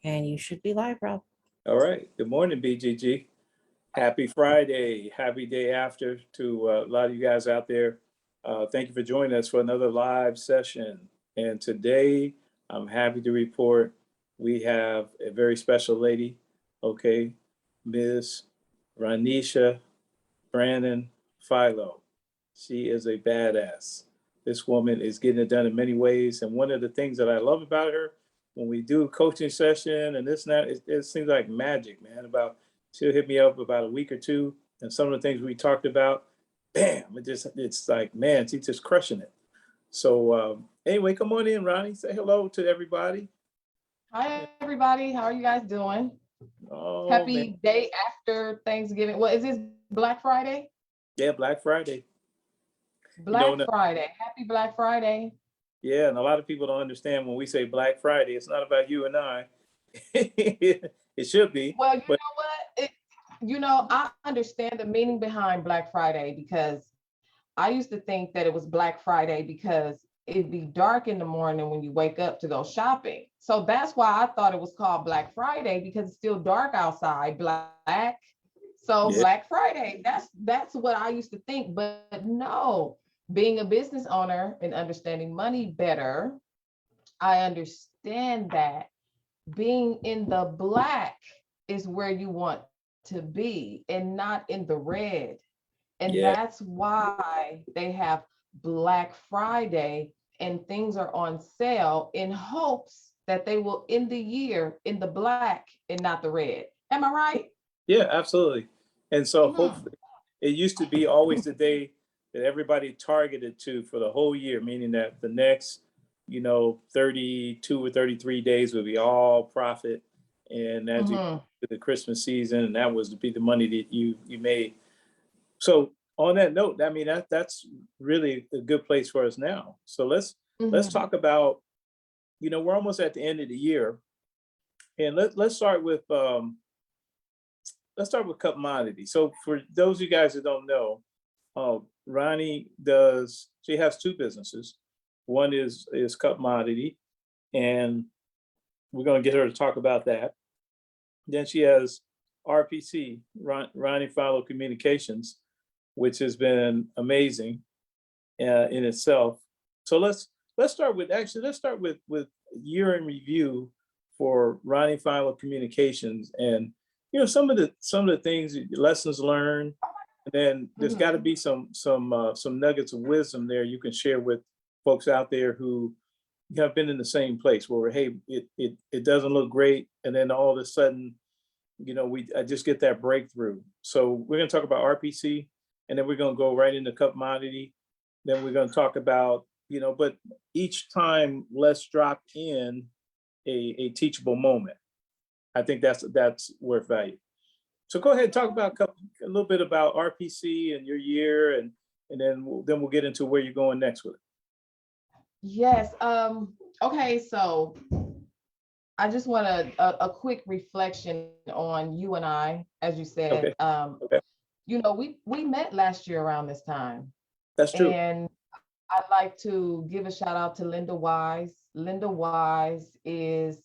And you should be live, Rob. All right. Good morning, BGG. Happy Friday. Happy day after to a lot of you guys out there. Thank you for joining us for another live session. And today, I'm happy to report we have a very special lady, okay, Ms. Ronnessah Brannon-Phylow. She is a badass. This woman is getting it done in many ways. And one of the things that I love about her, when we do a coaching session and this and that, it seems like magic, man. She'll hit me up about a week or two, and some of the things we talked about, bam, it's like, man, she's just crushing it. So anyway, come on in, Ronnie. Say hello to everybody. Hi, everybody. How are you guys doing? Oh, Happy man. day after Thanksgiving. Well, is this Black Friday? Yeah, Black Friday. Black Friday. Happy Black Friday. Yeah, and a lot of people don't understand when we say Black Friday, it's not about you and I. It should be. Well, you know what? I understand the meaning behind Black Friday because I used to think that it was Black Friday because it'd be dark in the morning when you wake up to go shopping. So that's why I thought it was called Black Friday, because it's still dark outside, black. So Yeah. Black Friday, that's what I used to think. But no, being a business owner and understanding money better, I understand that being in the black is where you want to be and not in the red. And Yeah. that's why they have Black Friday and things are on sale in hopes that they will end the year in the black and not the red. Am I right? Yeah, absolutely. And so hopefully, it used to be always the day that everybody targeted to for the whole year, meaning that the next, 32 or 33 days would be all profit. And as you Mhm. to the Christmas season, and that was to be the money that you made. So on that note, I mean that's really a good place for us now. So let's Mhm. talk about, we're almost at the end of the year, and let's start with commodity. So for those of you guys that don't know, Ronnie she has two businesses. One is commodity, and we're going to get her to talk about that. Then she has RPC, Ronnie-Phylow Communications, which has been amazing in itself. So let's start with year in review for Ronnie-Phylow Communications, and some of the things, lessons learned, and then there's got to be some nuggets of wisdom there you can share with folks out there who have been in the same place where, hey, it doesn't look great, and then all of a sudden, I just get that breakthrough. So we're going to talk about RPC, and then we're going to go right into commodity. Then we're going to talk about, but each time let's drop in a teachable moment. I think that's worth value. So go ahead and talk about a little bit about RPC and your year, and then we'll get into where you're going next with it. Yes. Okay, so I just want a quick reflection on you and I, as you said. Okay. We met last year around this time. That's true. And I'd like to give a shout out to Linda Wise. Linda Wise is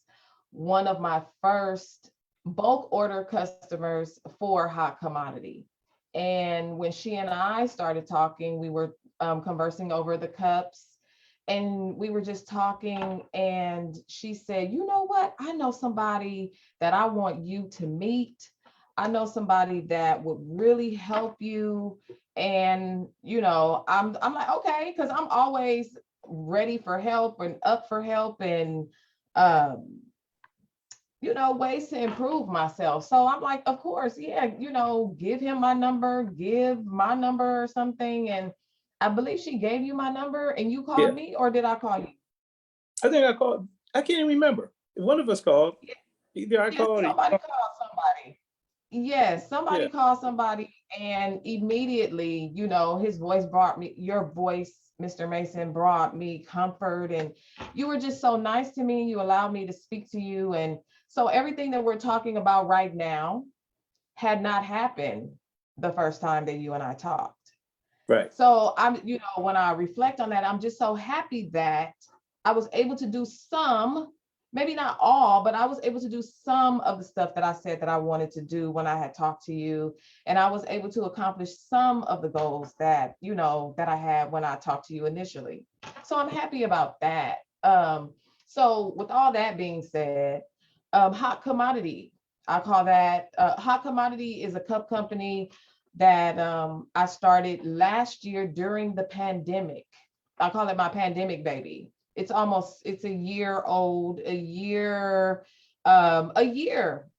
one of my first bulk order customers for Hot Commodity. And when she and I started talking, we were conversing over the cups, and we were just talking, and she said, you know what? I know somebody that I want you to meet. I know somebody that would really help you. And I'm like, okay, because I'm always ready for help and up for help, and ways to improve myself. So I'm like, of course, yeah, give him my number, give my number or something. And I believe she gave you my number and you called me, or did I call you? I think I called. I can't even remember. One of us called. Either I called. Somebody called somebody. Yes, somebody called somebody, and immediately, his voice brought me, your voice, Mr. Mason, brought me comfort, and you were just so nice to me. You allowed me to speak to you. And so everything that we're talking about right now had not happened the first time that you and I talked. Right. So when I reflect on that, I'm just so happy that I was able to do some maybe not all, but I was able to do some of the stuff that I said that I wanted to do when I had talked to you. And I was able to accomplish some of the goals that, that I had when I talked to you initially. So I'm happy about that. So with all that being said, Hot Commodity, I call that Hot Commodity is a cup company that I started last year during the pandemic. I call it my pandemic baby. It's a year old,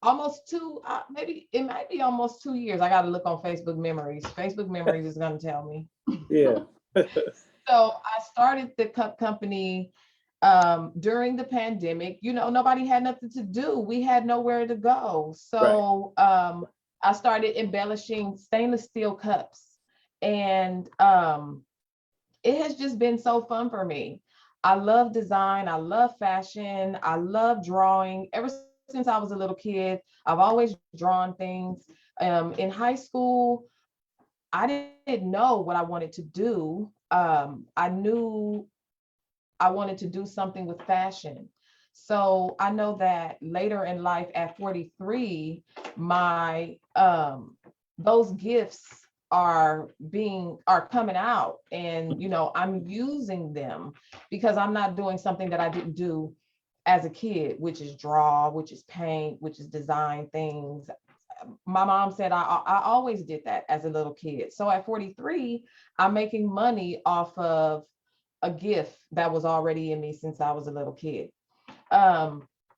almost two, maybe it might be almost 2 years. I got to look on Facebook memories. Facebook memories is going to tell me. Yeah. So I started the cup company during the pandemic. Nobody had nothing to do. We had nowhere to go. Right. So I started embellishing stainless steel cups. And it has just been so fun for me. I love design. I love fashion. I love drawing. Ever since I was a little kid, I've always drawn things. In high school, I didn't know what I wanted to do. I knew I wanted to do something with fashion. So I know that later in life at 43, my those gifts are coming out, and I'm using them because I'm not doing something that I didn't do as a kid, which is draw, which is paint, which is design things. My mom said I always did that as a little kid. So at 43, I'm making money off of a gift that was already in me since I was a little kid.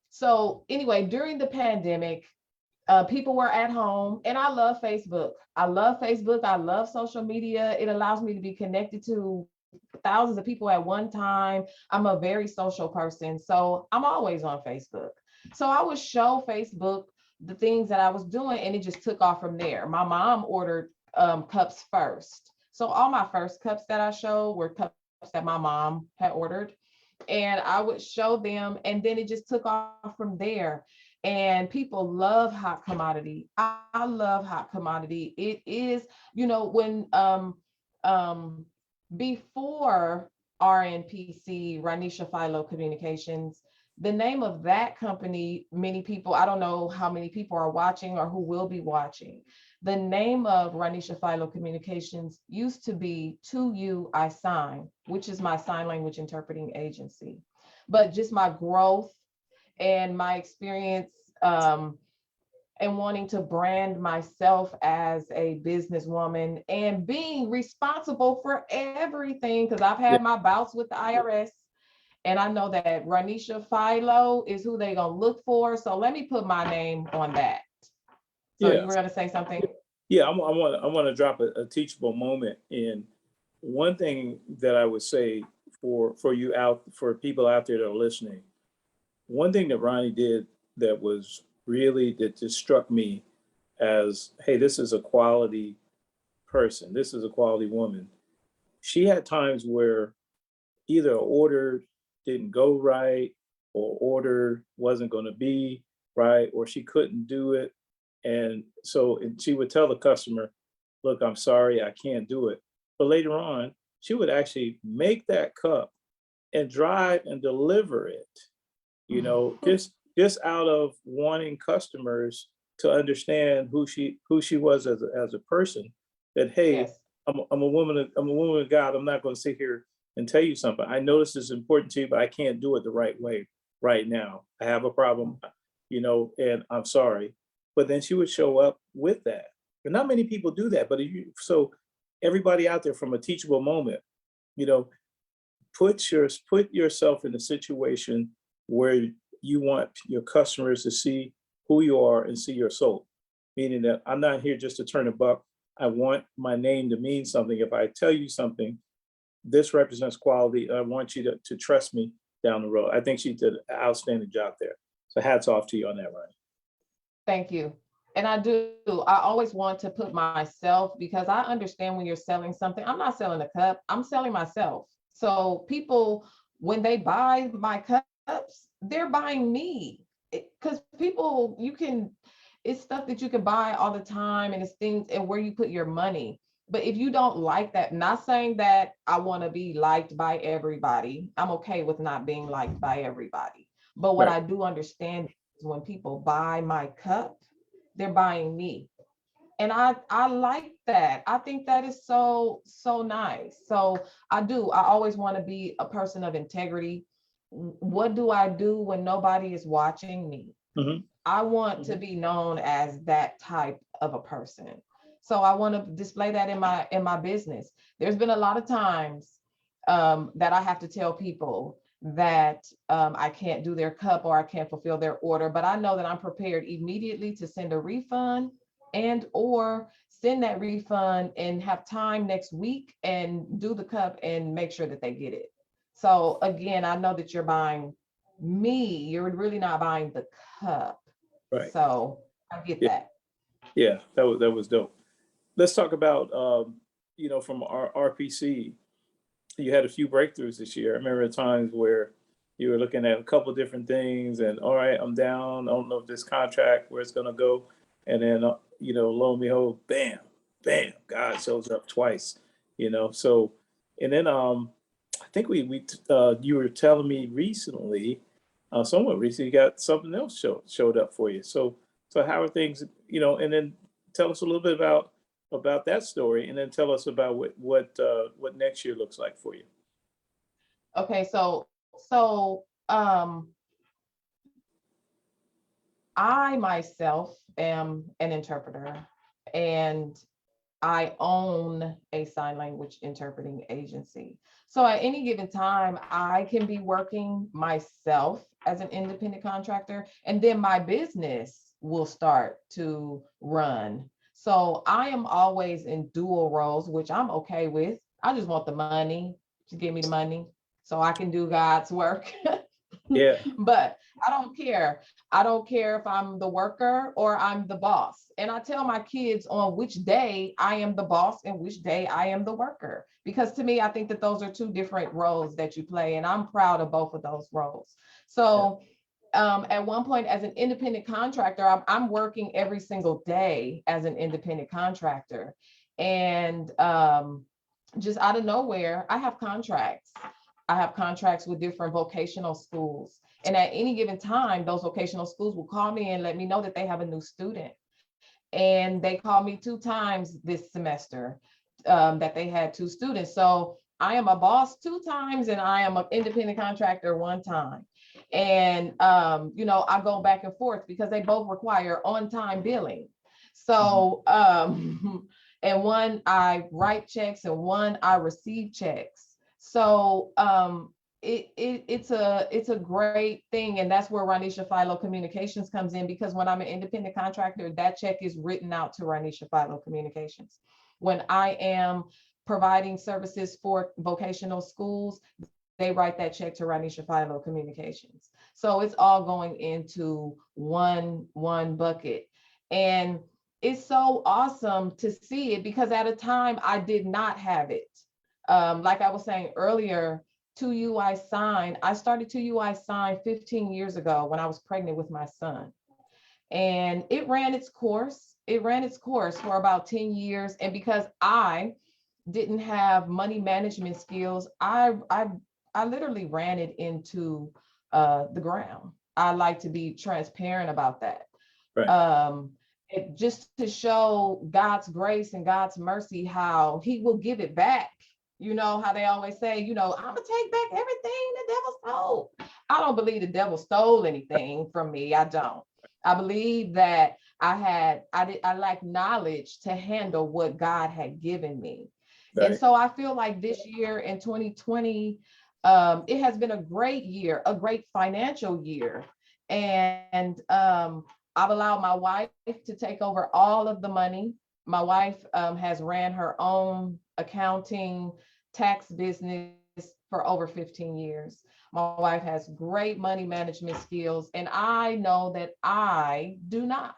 So anyway, during the pandemic, people were at home, and I love Facebook. I love Facebook. I love social media. It allows me to be connected to thousands of people at one time. I'm a very social person, so I'm always on Facebook. So I would show Facebook the things that I was doing, and it just took off from there. My mom ordered cups first. So all my first cups that I showed were cups that my mom had ordered, and I would show them, and then it just took off from there. And people love Hot Commodity. I love Hot Commodity. It is, when before RNPC, Ronnessah Philo Communications, the name of that company, many people, I don't know how many people are watching or who will be watching. The name of Ronnessah Philo Communications used to be To You I Sign, which is my sign language interpreting agency. But just my growth and my experience and wanting to brand myself as a businesswoman and being responsible for everything, because I've had my bouts with the IRS. And I know that Ronnessah Philo is who they're going to look for. So let me put my name on that. So Yeah. you were going to say something? Yeah, I want to drop a teachable moment in. One thing that I would say for people out there that are listening, one thing that Ronnie did that just struck me as, hey, this is a quality person, this is a quality woman. She had times where either an order didn't go right, or order wasn't going to be right, or she couldn't do it. And she would tell the customer, look, I'm sorry, I can't do it. But later on, she would actually make that cup and drive and deliver it, just out of wanting customers to understand who she was as a person. That, hey, Yes. I'm a woman of God. I'm not going to sit here and tell you something. I know this is important to you, but I can't do it the right way right now. I have a problem, and I'm sorry. But then she would show up with that. But not many people do that. But so everybody out there, from a teachable moment, you know, put yourself in a situation where you want your customers to see who you are and see your soul. Meaning that I'm not here just to turn a buck. I want my name to mean something. If I tell you something, this represents quality. I want you to trust me down the road. I think she did an outstanding job there. So hats off to you on that, Ryan. Thank you. And I always want to put myself, because I understand when you're selling something, I'm not selling a cup, I'm selling myself. So people, when they buy my cups, they're buying me. Because people, it's stuff that you can buy all the time, and it's things and where you put your money. But if you don't like that, not saying that I want to be liked by everybody. I'm okay with not being liked by everybody. But what Right. I do understand is when people buy my cup, they're buying me. And I like that. I think that is so, so nice. So I always want to be a person of integrity. What do I do when nobody is watching me? Mhm. I want to be known as that type of a person. So I want to display that in my business. There's been a lot of times that I have to tell people that I can't do their cup or I can't fulfill their order, but I know that I'm prepared immediately to send a refund and or send that refund and have time next week and do the cup and make sure that they get it. So again, I know that you're buying me, you're really not buying the cup. Right. So I get Yeah. that. Yeah. That was dope. Let's talk about, from our RPC. You had a few breakthroughs this year. I remember times where you were looking at a couple different things and, all right, I'm down. I don't know if this contract, where it's going to go. And then, lo and behold, bam, bam, God shows up twice, So, and then I think you were telling me recently, somewhat recently, you got something else showed up for you. So how are things, and then tell us a little bit about that story, and then tell us about what next year looks like for you. Okay, so I myself am an interpreter and I own a sign language interpreting agency. So at any given time, I can be working myself as an independent contractor, and then my business will start to run. So I am always in dual roles, which I'm okay with. I just want the money. Just give me the money so I can do God's work. Yeah. But I don't care. I don't care if I'm the worker or I'm the boss. And I tell my kids on which day I am the boss and which day I am the worker. Because to me, I think that those are two different roles that you play. And I'm proud of both of those roles. So at one point, as an independent contractor, I'm working every single day as an independent contractor. And just out of nowhere, I have contracts. I have contracts with different vocational schools. And at any given time, those vocational schools will call me and let me know that they have a new student. And they called me 2 times this semester that they had 2 students. So I am a boss 2 times and I am an independent contractor 1 time. And, I go back and forth because they both require on-time billing. So, and one I write checks and one I receive checks. So it's a great thing, and that's where Ronnessah Philo Communications comes in, because when I'm an independent contractor, that check is written out to Ronnessah Philo Communications. When I am providing services for vocational schools, they write that check to Ronnessah Philo Communications. So it's all going into one bucket, and it's so awesome to see it because at a time I did not have it. Like I was saying earlier, 2UI Sign, I started 2UI Sign 15 years ago when I was pregnant with my son. And it ran its course. It ran its course for about 10 years. And because I didn't have money management skills, I literally ran it into the ground. I like to be transparent about that. Right. Just to show God's grace and God's mercy, how he will give it back. You know how they always say, I'm gonna take back everything the devil stole. I don't believe the devil stole anything from me. I don't. I believe that I lack knowledge to handle what God had given me. And Right. so I feel like this year in 2020, it has been a great year, a great financial year. And I've allowed my wife to take over all of the money. My wife has ran her own accounting, tax business for over 15 years. My wife has great money management skills, and I know that I do not.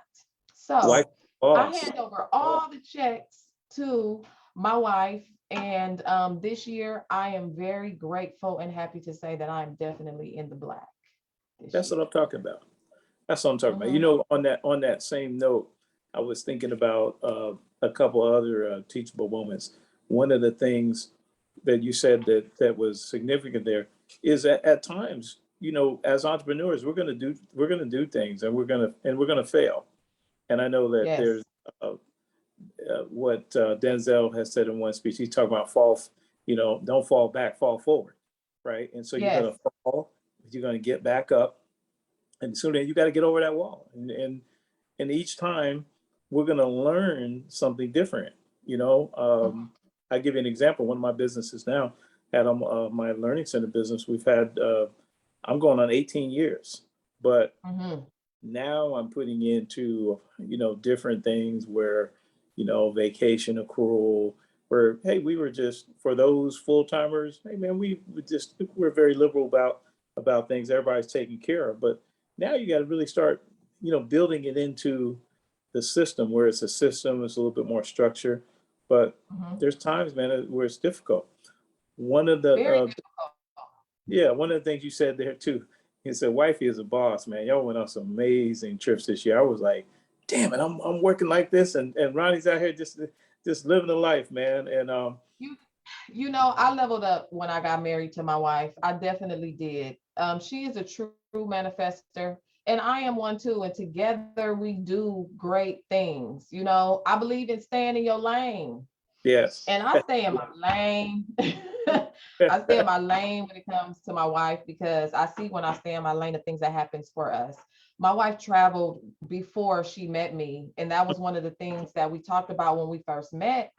Wife So I boss. hand over all the checks to my wife. And this year, I am very grateful and happy to say that I'm definitely in the black this That's year. what I'm talking about. That's what I'm talking about. Mhm. On that same note, I was thinking about a couple other teachable moments. One of the things that you said that was significant there is that at times as entrepreneurs, we're going to do things, and we're going to fail. And I know that Yes. there's what Denzel has said in one speech. He's talking about don't fall back, fall forward, right? And so you're Yes. going to fall, but you're going to get back up, and so then you got to get over that wall. And each time we're going to learn something different. I give you an example. One of my businesses now, had my learning center business. We've had I'm going on 18 years, but now I'm putting into different things where vacation accrual, where hey, we were just, for those full-timers, hey man, we're very liberal about things everybody's taken care of. But now you got to really start building it into the system, where it's a system, it's a little bit more structure. But there's times, man, where it's difficult. One of the Very difficult. one of the things you said there too, he said, wifey is a boss, man. Y'all went on some amazing trips this year. I was like, damn it, I'm working like this, and Ronnie's out here just living the life, man. And I leveled up when I got married to my wife. I definitely did. She is a true manifester, and I am one too. And together we do great things. I believe in staying in your lane. yes. And I stay in my lane. I stay in my lane when it comes to my wife, because I see when I stay in my lane, the things that happens for us. My wife traveled before she met me. And that was one of the things that we talked about when we first met.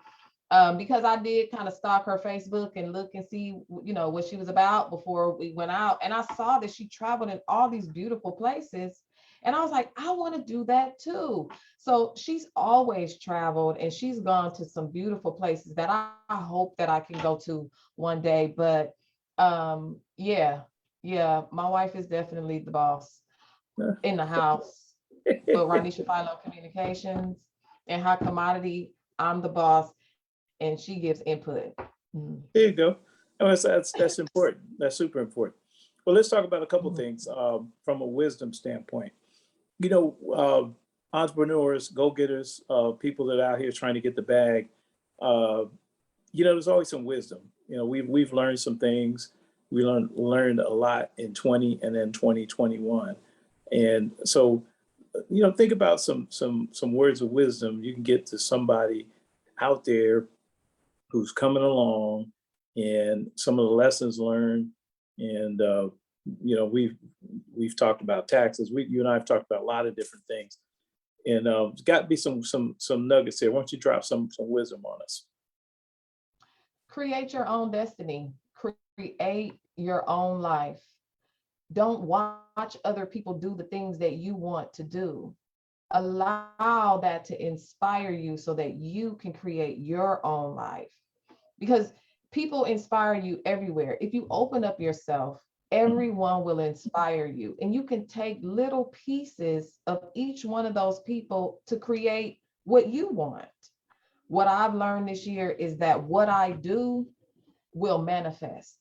Because I did kind of stalk her Facebook and look and see, what she was about before we went out. And I saw that she traveled in all these beautiful places. And I was like, I want to do that too. So she's always traveled, and she's gone to some beautiful places that I hope that I can go to one day. But yeah, my wife is definitely the boss in the house. But Ronnessah Brannon-Phylow Communications and High Commodity, I'm the boss, and she gives input. There you go. That's important. That's super important. Well, let's talk about a couple of things from a wisdom standpoint. Entrepreneurs, go-getters, people that are out here trying to get the bag. There's always some wisdom. We've learned some things. We learned a lot in 20 and then 2021. And so, think about some words of wisdom you can get to somebody out there who's coming along, and some of the lessons learned. And we've talked about taxes. You and I have talked about a lot of different things, and there's got to be some nuggets here. Why don't you drop some wisdom on us? Create your own destiny. Create your own life. Don't watch other people do the things that you want to do. Allow that to inspire you so that you can create your own life. Because people inspire you everywhere. If you open up yourself, everyone will inspire you. And you can take little pieces of each one of those people to create what you want. What I've learned this year is that what I do will manifest.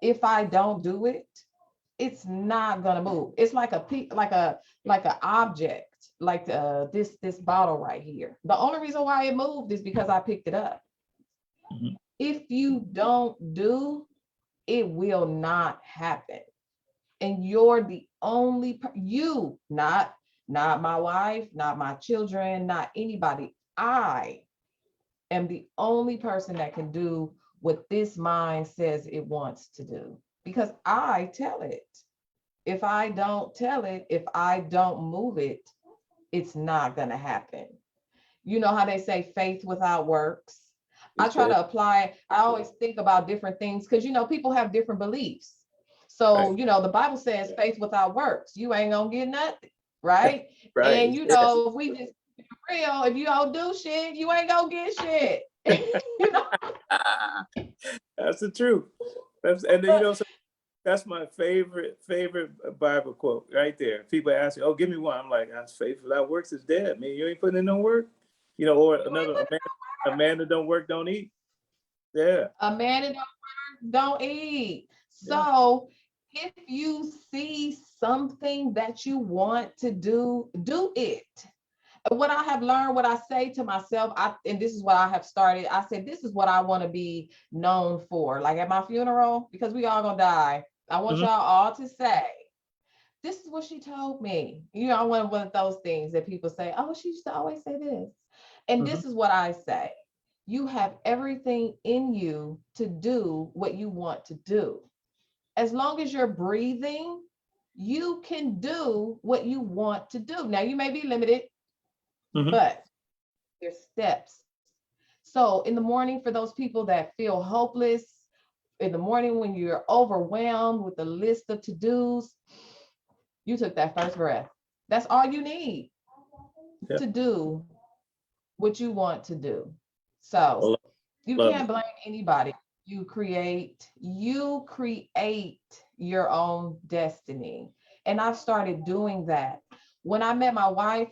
If I don't do it, it's not gonna move. It's like an object, like this bottle right here. The only reason why it moved is because I picked it up. If you don't do, it will not happen. And you're the only not my wife, not my children, not anybody. I am the only person that can do what this mind says it wants to do, because I tell it. If I don't tell it, if I don't move it, it's not going to happen. You know how they say faith without works? I try to apply, I always think about different things, because, people have different beliefs. So, the Bible says faith without works, you ain't going to get nothing, right? Right. And, if we just real, if you don't do shit, you ain't going to get shit. That's the truth. That's my favorite Bible quote right there. People ask me, "Oh, give me one." I'm like, "That's faith without works is dead. Man, you ain't putting in no work." Or a man that don't work don't eat. Yeah. A man that don't work don't eat. So if you see something that you want to do it. What I have learned, what I say to myself, and this is what I have started. I said, this is what I want to be known for. Like at my funeral, because we all gonna die. I want y'all all to say, this is what she told me. You know, I want one of those things that people say, oh, she used to always say this. And this is what I say. You have everything in you to do what you want to do. As long as you're breathing, you can do what you want to do. Now, you may be limited, but there's steps. So in the morning, for those people that feel hopeless, in the morning when you're overwhelmed with the list of to-dos, you took that first breath. That's all you need to do what you want to do. So you can't blame anybody. You create your own destiny. And I've started doing that. When I met my wife,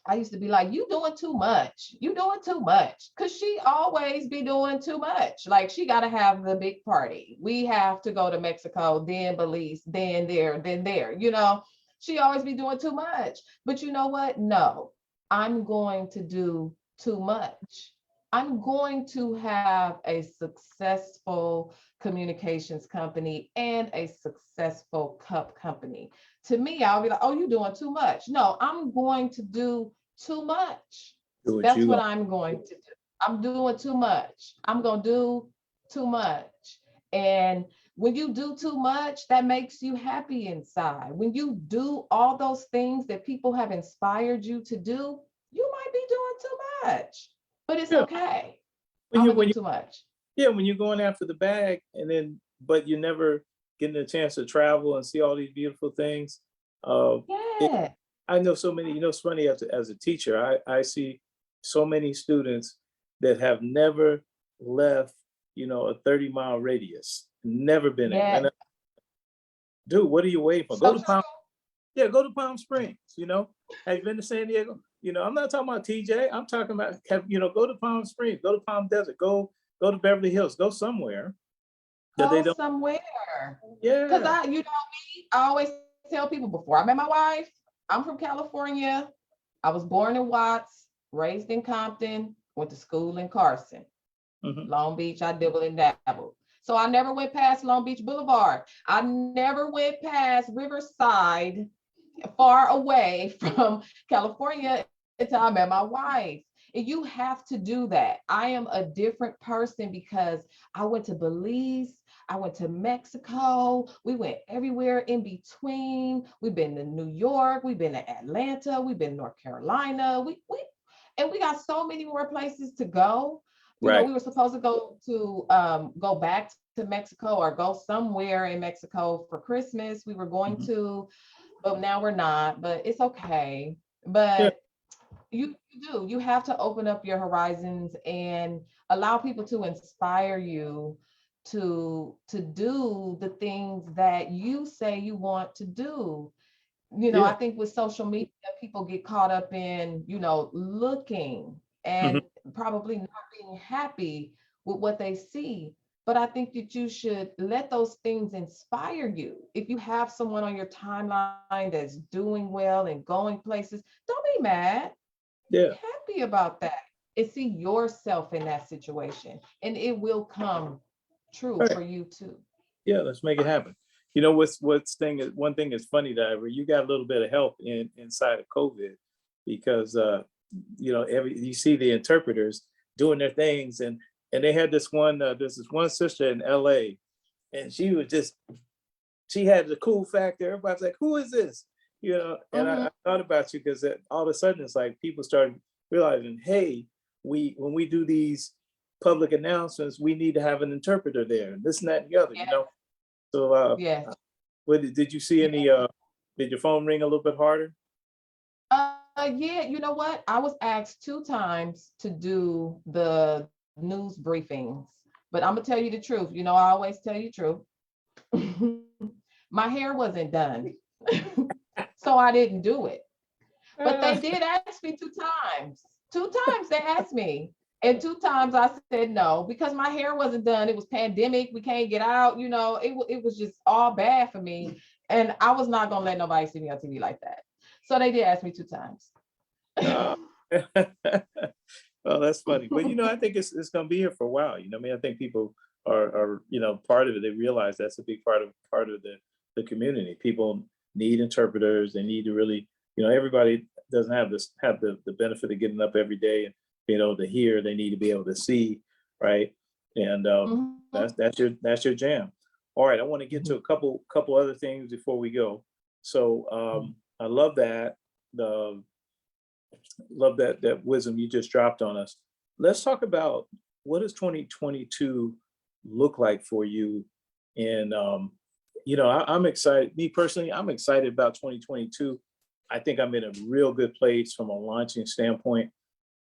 I used to be like, you doing too much. You doing too much. Cause she always be doing too much. Like she got to have the big party. We have to go to Mexico, then Belize, then there, you know, she always be doing too much. But you know what? No, I'm going to do too much. I'm going to have a successful communications company and a successful cup company. To me, I'll be like, oh, you're doing too much. No, I'm going to do too much. That's what I'm going to do. I'm doing too much. I'm going to do too much. And when you do too much, that makes you happy inside. When you do all those things that people have inspired you to do, you might be doing too much, but it's okay. I'm gonna do too much. Yeah, when you're going after the bag and then, but you never getting a chance to travel and see all these beautiful things. I know so many, you know, it's funny as a teacher, I see so many students that have never left, you know, a 30-mile radius, never been in. And dude, what are you waiting for? Go to Palm Springs, you know. Have you been to San Diego? You know, I'm not talking about TJ. I'm talking about, you know, go to Palm Springs, go to Palm Desert, go to Beverly Hills, go somewhere. Go somewhere. Yeah. Because you know me, I always tell people before I met my wife, I'm from California. I was born in Watts, raised in Compton, went to school in Carson. Long Beach, I dibble and dabble. So I never went past Long Beach Boulevard. I never went past Riverside, far away from California until I met my wife. And you have to do that. I am a different person because I went to Belize, I went to Mexico, we went everywhere in between. We've been to New York, we've been to Atlanta, we've been to North Carolina. We got so many more places to go. You know, we were supposed to go back to Mexico or go somewhere in Mexico for Christmas. We were going to, but now we're not, but it's okay. But you have to open up your horizons and allow people to inspire you to do the things that you say you want to do. You know, I think with social media, people get caught up in, you know, looking and probably not being happy with what they see. But I think that you should let those things inspire you. If you have someone on your timeline that's doing well and going places, don't be mad. Be happy about that and see yourself in that situation, and it will come true for you too. Yeah, let's make it happen. You know, one thing is funny, that you got a little bit of help inside of COVID, because you know, you see the interpreters doing their things, and they had there's this one sister in LA, and she had the cool factor. Everybody's like, who is this? You know, and I thought about you because all of a sudden it's like people started realizing, hey, when we do these public announcements, we need to have an interpreter there, and this and that and the other, you know. So did you see any did your phone ring a little bit harder? Yeah, you know what? I was asked 2 times to do the news briefings, but I'm gonna tell you the truth. You know, I always tell you the truth. My hair wasn't done. So I didn't do it. But they did ask me 2 times. 2 times they asked me. And 2 times I said no, because my hair wasn't done. It was pandemic. We can't get out. You know, it was just all bad for me. And I was not going to let nobody see me on TV like that. So they did ask me 2 times. Well, that's funny. But, you know, I think it's going to be here for a while. You know, I mean, I think people are part of it. They realize that's a big part of the community. People need interpreters. They need to really, everybody doesn't have the benefit of getting up every day and being able to hear. They need to be able to see, right? And Mhm. that's your jam. All right, I want to get to a couple other things before we go. So I love that. Love that wisdom you just dropped on us. Let's talk about, what does 2022 look like for you? And I'm excited. Me personally, I'm excited about 2022. I think I'm in a real good place from a launching standpoint,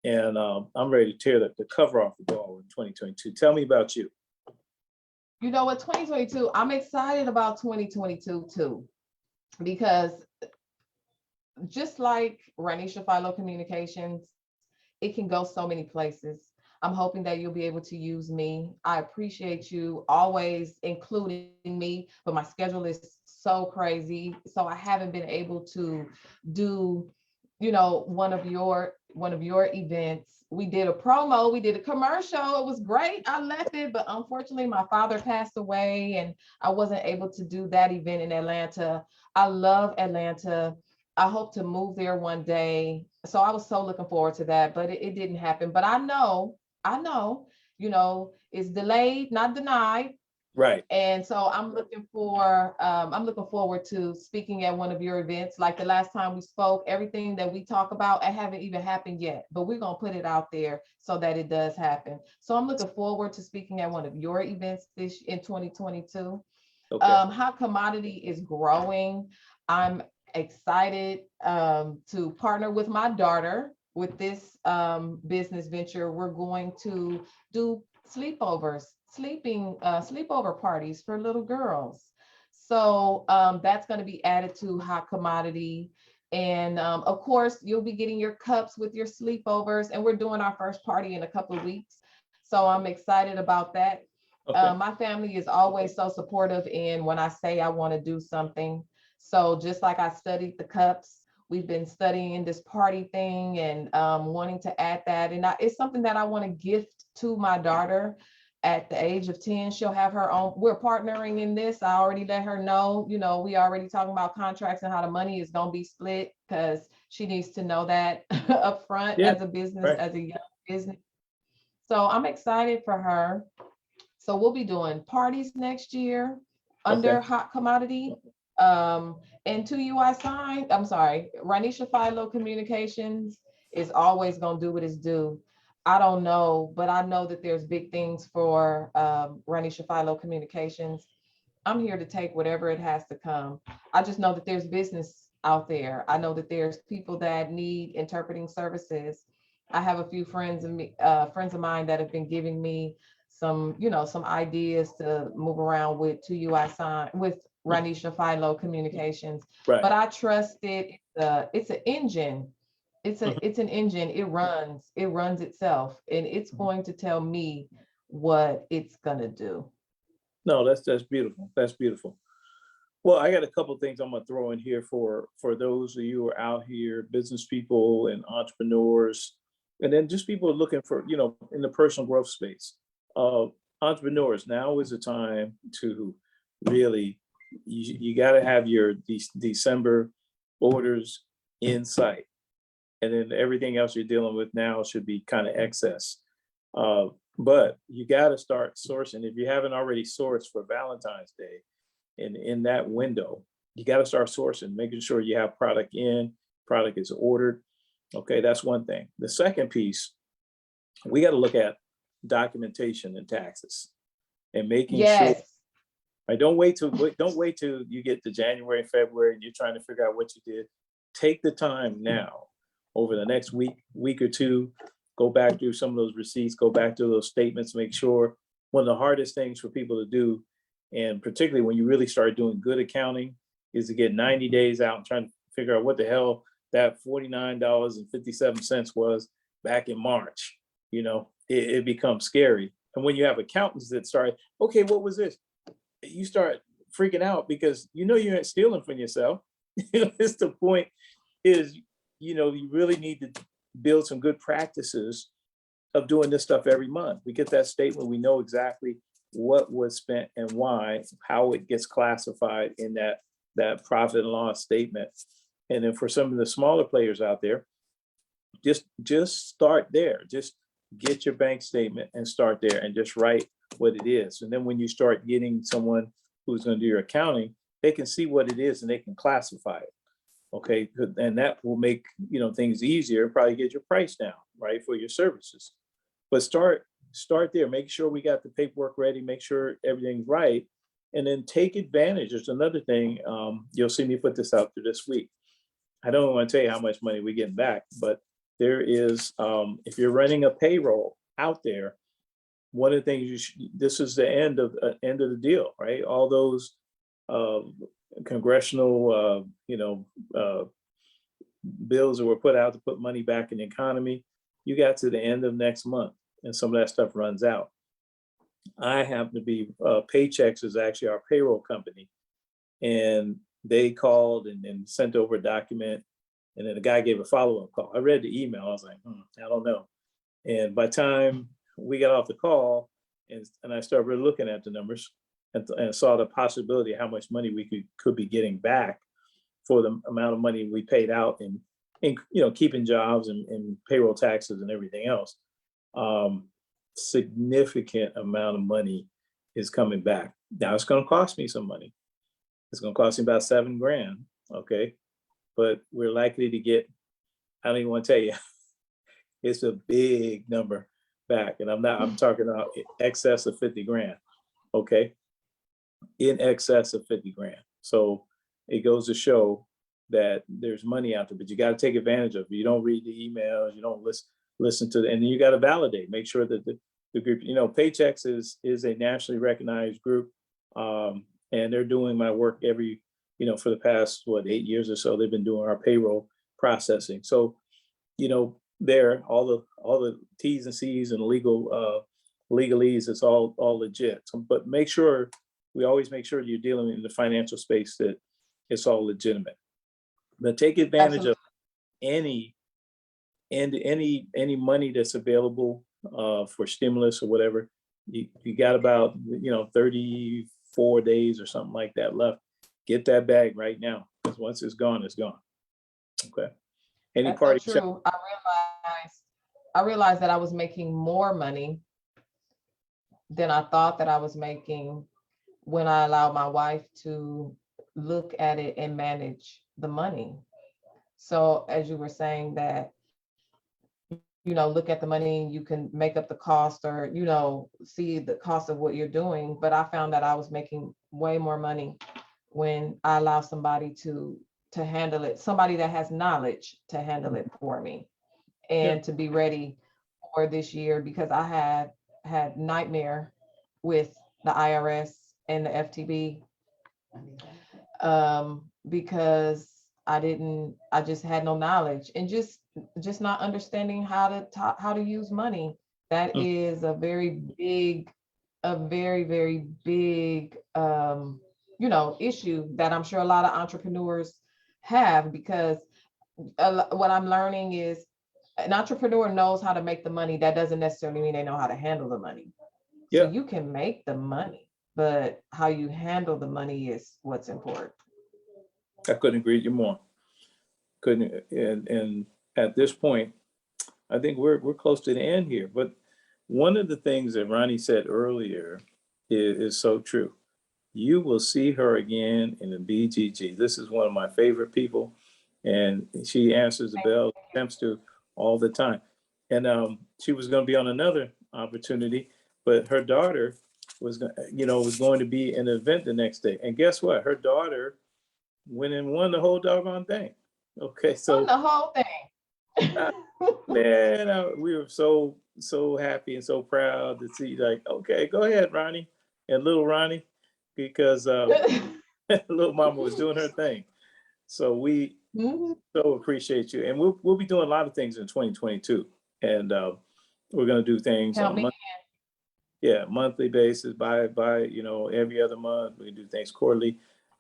and I'm ready to tear the cover off the ball in 2022. Tell me about you. You know what, 2022, I'm excited about 2022 too, because just like Ronnessah Brannon-Phylow Communications, it can go so many places. I'm hoping that you'll be able to use me. I appreciate you always including me, but my schedule is so crazy. So I haven't been able to do, one of your events. We did a promo, we did a commercial. It was great. I left it, but unfortunately my father passed away and I wasn't able to do that event in Atlanta. I love Atlanta. I hope to move there one day. So I was so looking forward to that, but it didn't happen. But I know, it's delayed, not denied. Right. And so I'm looking forward to speaking at one of your events. Like the last time we spoke, everything that we talk about, it haven't even happened yet, but we're going to put it out there so that it does happen. So I'm looking forward to speaking at one of your events in 2022. Okay. How commodity is growing. I'm excited to partner with my daughter with this business venture. We're going to do sleepovers, sleepover parties for little girls. So that's going to be added to Hot Commodity. And of course, you'll be getting your cups with your sleepovers. And we're doing our first party in a couple of weeks. So I'm excited about that. Okay. My family is always so supportive in when I say I want to do something. So just like I studied the cups, we've been studying this party thing and wanting to add that. And it's something that I want to gift to my daughter at the age of 10. She'll have her own. We're partnering in this. I already let her know, we already talking about contracts and how the money is going to be split, because she needs to know that up front. Yeah, as a business, right. as a young business. So I'm excited for her. So we'll be doing parties next year under Okay. Hot Commodity. And Ronnessah Brannon-Phylow Communications is always going to do what it's due. I don't know, but I know that there's big things for Ronnessah Brannon-Phylow Communications. I'm here to take whatever it has to come. I just know that there's business out there. I know that there's people that need interpreting services. I have a few friends of mine that have been giving me some ideas to move around with with Ronnessah Brannon-Phylow Communications. Right. But I trust it. It's an engine. It's an engine. It runs itself, and it's going to tell me what it's gonna do. No, that's beautiful. That's beautiful. Well, I got a couple of things I'm gonna throw in here for those of you who are out here, business people and entrepreneurs, and then just people looking for, in the personal growth space. Entrepreneurs, now is the time to really, you got to have your December orders in sight, and then everything else you're dealing with now should be kind of excess. But you got to start sourcing. If you haven't already sourced for Valentine's Day, and in that window, you got to start sourcing, making sure you have product is ordered. Okay, that's one thing. The second piece, we got to look at documentation and taxes, and making sure. Right, don't wait till you get to January, February, and you're trying to figure out what you did. Take the time now, over the next week or two, go back through some of those receipts, go back to those statements, make sure. One of the hardest things for people to do, and particularly when you really start doing good accounting, is to get 90 days out and trying to figure out what the hell that $49.57 was back in March. It becomes scary. And when you have accountants that start, okay, what was this? You start freaking out because you ain't stealing from yourself. It's the point is, you really need to build some good practices of doing this stuff every month. We get that statement, we know exactly what was spent and why, how it gets classified in that profit and loss statement. And then for some of the smaller players out there, just start there. Just get your bank statement and start there and just write what it is. And then when you start getting someone who's going to do your accounting, they can see what it is and they can classify it. Okay, and that will make things easier, probably get your price down, right, for your services. But start there. Make sure we got the paperwork ready, make sure everything's right, and then take advantage. There's another thing, you'll see me put this out there this week. I don't want to tell you how much money we're getting back, but there is, if you're running a payroll out there, one of the things this is the end of the deal, right? All those congressional, bills that were put out to put money back in the economy, you got to the end of next month and some of that stuff runs out. I happen to be, Paychex is actually our payroll company. And they called and sent over a document. And then the guy gave a follow-up call. I read the email. I was like, I don't know. And by the time we got off the call and I started really looking at the numbers and saw the possibility of how much money we could be getting back for the amount of money we paid out in keeping jobs and payroll taxes and everything else. Significant amount of money is coming back. Now it's going to cost me some money. It's going to cost me about $7,000. Okay. But we're likely to get, I don't even want to tell you, it's a big number back. And I'm talking about excess of 50 grand. Okay. In excess of 50 grand. So it goes to show that there's money out there, but you got to take advantage of it. You don't read the emails, you don't listen to and then you got to validate, make sure that the group, Paychex is a nationally recognized group. And they're doing my work every, for the past, 8 years or so, they've been doing our payroll processing. So, there, all the T's and C's and legalese, it's all legit. But we always make sure you're dealing in the financial space that it's all legitimate. But take advantage of any money that's available for stimulus or whatever. You got about 34 days or something like that left. Get that bag right now, because once it's gone, it's gone. Okay. Any party? So true. I realized that I was making more money than I thought that I was making when I allowed my wife to look at it and manage the money. So as you were saying that, look at the money, you can make up the cost or, see the cost of what you're doing. But I found that I was making way more money when I allow somebody to handle it, somebody that has knowledge to handle it for me and to be ready for this year, because I had nightmare with the IRS and the FTB because I just had no knowledge and just not understanding how to use money. That is a very very big issue that I'm sure a lot of entrepreneurs have, because what I'm learning is an entrepreneur knows how to make the money. That doesn't necessarily mean they know how to handle the money. So you can make the money, but how you handle the money is what's important. I couldn't agree with you more. And at this point, I think we're close to the end here. But one of the things that Ronnie said earlier is so true. You will see her again in the BGG. This is one of my favorite people, and she answers the bell, attempts to all the time. And she was going to be on another opportunity, but her daughter was going to be in an event the next day. And guess what? Her daughter went and won the whole doggone thing. Okay, so won the whole thing. Man, we were so happy and so proud to see. Like, okay, go ahead, Ronnie and little Ronnie, because little mama was doing her thing. So we so appreciate you, and we'll be doing a lot of things in 2022, and we're gonna do things on monthly basis, by every other month. We do things quarterly.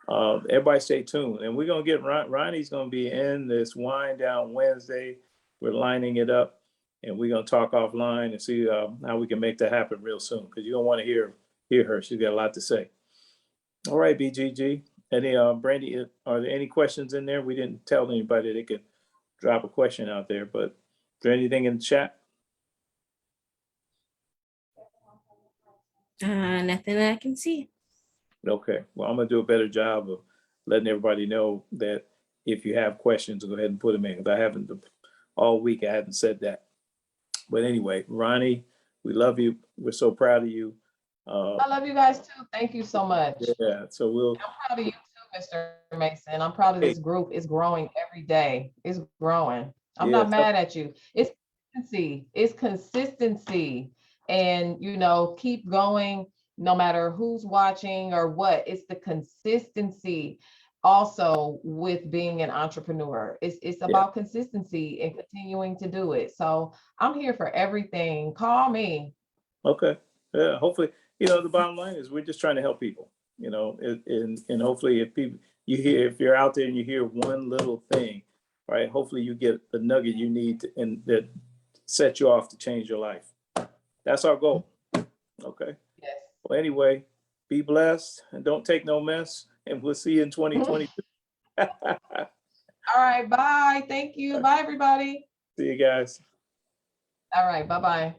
Everybody stay tuned, and we're gonna get Ronnie's gonna be in this wind down Wednesday. We're lining it up, and we're gonna talk offline and see how we can make that happen real soon, because you're gonna want to hear hear her. She's got a lot to say. All right, BGG. Any Brandy, are there any questions in there? We didn't tell anybody they could drop a question out there, but is there anything in the chat? Nothing that I can see. Okay, well, I'm gonna do a better job of letting everybody know that if you have questions, go ahead and put them in, because I haven't, all week I haven't said that. But anyway, Ronnie, we love you. We're so proud of you. I love you guys too. Thank you so much. Yeah, so we'll, I'm proud of you too, Mr. Mason. I'm proud of this group. It's growing every day. It's growing. I'm Yeah, not mad at you. It's consistency. It's consistency. And you know, keep going no matter who's watching or what. It's the consistency also with being an entrepreneur. It's about consistency and continuing to do it. So I'm here for everything. Call me. okay, yeah, hopefully, you know, the bottom line is we're just trying to help people, you know, and hopefully if people, you hear, if you're out there and you hear one little thing, right, hopefully you get the nugget you need to, and that set you off to change your life. That's our goal. Okay. Yes. Well, anyway, be blessed and don't take no mess, and we'll see you in 2022. All right. Bye. Thank you. Bye, everybody. See you guys. All right. Bye-bye.